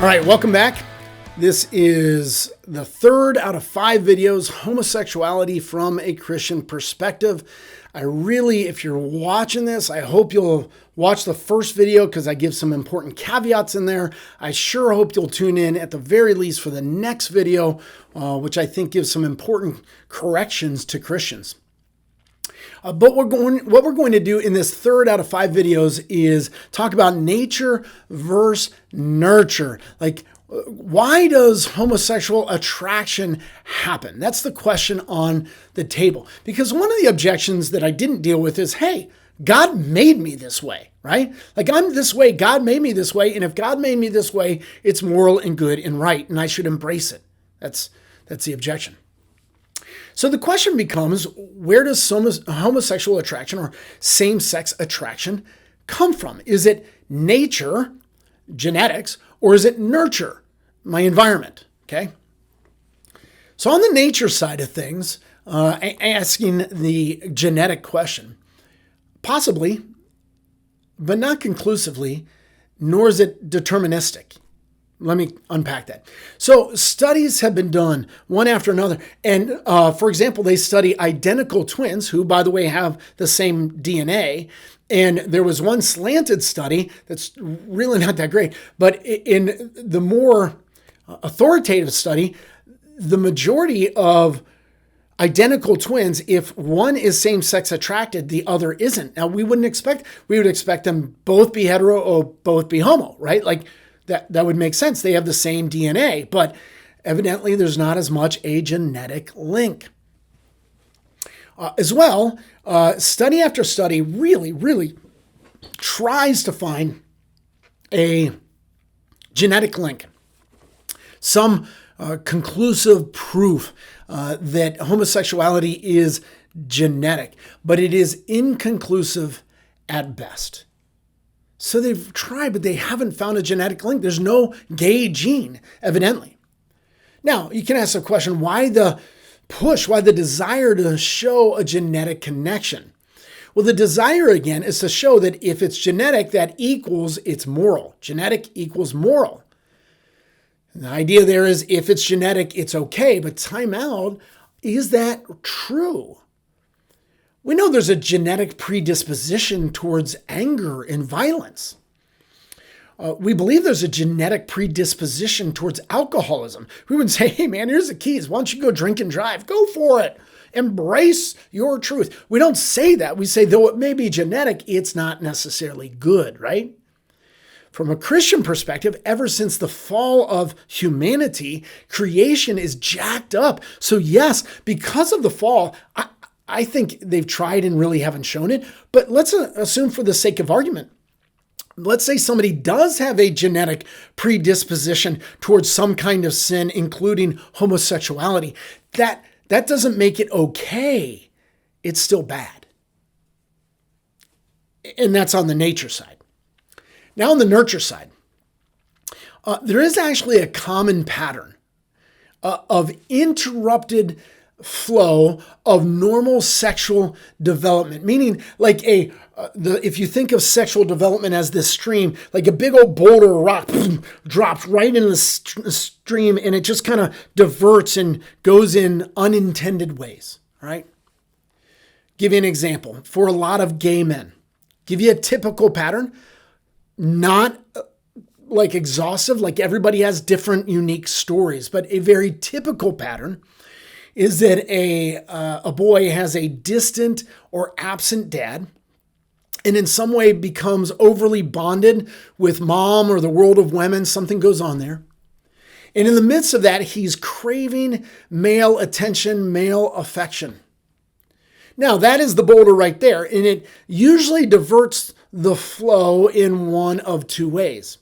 All right, welcome back. This is the third out of 5 videos, Homosexuality from a Christian Perspective. If you're watching this, I hope you'll watch the first video because I give some important caveats in there. I sure hope you'll tune in at the very least for the next video, which I think gives some important corrections to Christians. But what we're going to do in this third out of 5 videos is talk about nature versus nurture. Like, why does homosexual attraction happen? That's the question on the table. Because one of the objections that I didn't deal with is, hey, God made me this way, right? Like, I'm this way, God made me this way, and if God made me this way, it's moral and good and right, and I should embrace it. That's the objection. So the question becomes, where does homosexual attraction or same-sex attraction come from? Is it nature, genetics, or is it nurture, my environment? Okay. So on the nature side of things, asking the genetic question, possibly, but not conclusively, nor is it deterministic. Let me unpack that. So studies have been done one after another. And for example, they study identical twins who, by the way, have the same DNA. And there was one slanted study that's really not that great. But in the more authoritative study, the majority of identical twins, if one is same-sex attracted, the other isn't. Now, we would expect them both be hetero or both be homo, right? Like, that would make sense. They have the same DNA, but evidently there's not as much a genetic link. As well, study after study really tries to find a genetic link, some conclusive proof that homosexuality is genetic, but it is inconclusive at best. So they've tried, but they haven't found a genetic link. There's no gay gene, evidently. Now, you can ask the question, why the push, why the desire to show a genetic connection? Well, the desire, again, is to show that if it's genetic, that equals it's moral. Genetic equals moral. And the idea there is if it's genetic, it's okay, but time out, is that true? We know there's a genetic predisposition towards anger and violence. We believe there's a genetic predisposition towards alcoholism. We would say, hey man, here's the keys. Why don't you go drink and drive? Go for it. Embrace your truth. We don't say that. We say, though it may be genetic, it's not necessarily good, right? From a Christian perspective, ever since the fall of humanity, creation is jacked up. So yes, because of the fall, I think they've tried and really haven't shown it, but let's assume for the sake of argument, let's say somebody does have a genetic predisposition towards some kind of sin, including homosexuality. That doesn't make it okay. It's still bad. And that's on the nature side. Now on the nurture side, there is actually a common pattern of interrupted flow of normal sexual development, meaning like if you think of sexual development as this stream, like a big old boulder or rock drops right into the stream and it just kind of diverts and goes in unintended ways, right? Give you an example. For a lot of gay men, give you a typical pattern, not like exhaustive, like everybody has different unique stories, but a very typical pattern is that a boy has a distant or absent dad and in some way becomes overly bonded with mom or the world of women. Something goes on there. And in the midst of that, he's craving male attention, male affection. Now, that is the boulder right there, and it usually diverts the flow in one of two ways.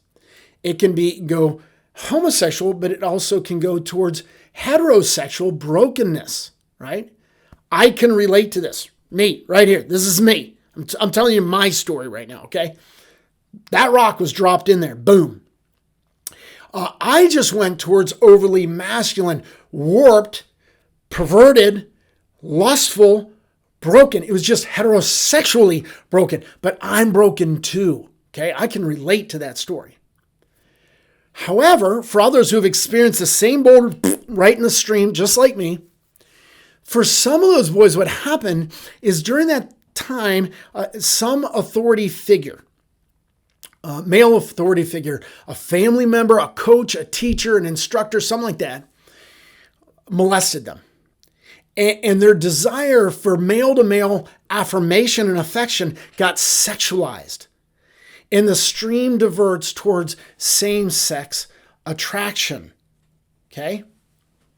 It can go homosexual, but it also can go towards heterosexual brokenness, right? I can relate to this. Me, right here. This is me. I'm telling you my story right now, okay? That rock was dropped in there. Boom. I just went towards overly masculine, warped, perverted, lustful, broken. It was just heterosexually broken, but I'm broken too, okay? I can relate to that story. However, for others who have experienced the same boulder right in the stream, just like me, for some of those boys, what happened is during that time, some authority figure, male authority figure, a family member, a coach, a teacher, an instructor, something like that, molested them. And their desire for male-to-male affirmation and affection got sexualized. And the stream diverts towards same-sex attraction. Okay?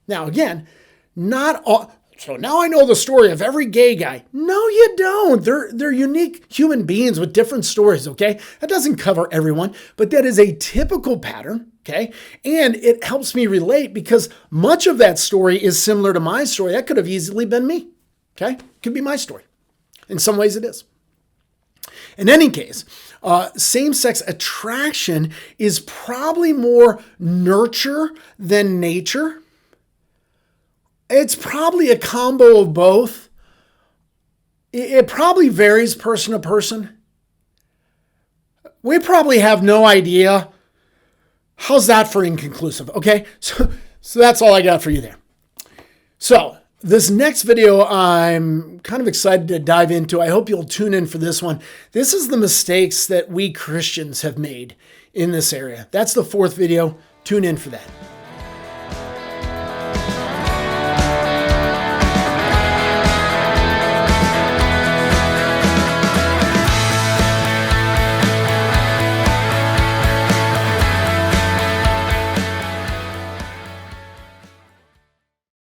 Now, again, not all... So now I know the story of every gay guy. No, you don't. They're unique human beings with different stories, okay? That doesn't cover everyone, but that is a typical pattern, okay? And it helps me relate because much of that story is similar to my story. That could have easily been me, okay? Could be my story. In some ways it is. In any case, same-sex attraction is probably more nurture than nature. It's probably a combo of both. It probably varies person to person. We probably have no idea. How's that for inconclusive? Okay, so that's all I got for you there. So this next video I'm kind of excited to dive into. I hope you'll tune in for this one. This is the mistakes that we Christians have made in this area. That's the fourth video. Tune in for that.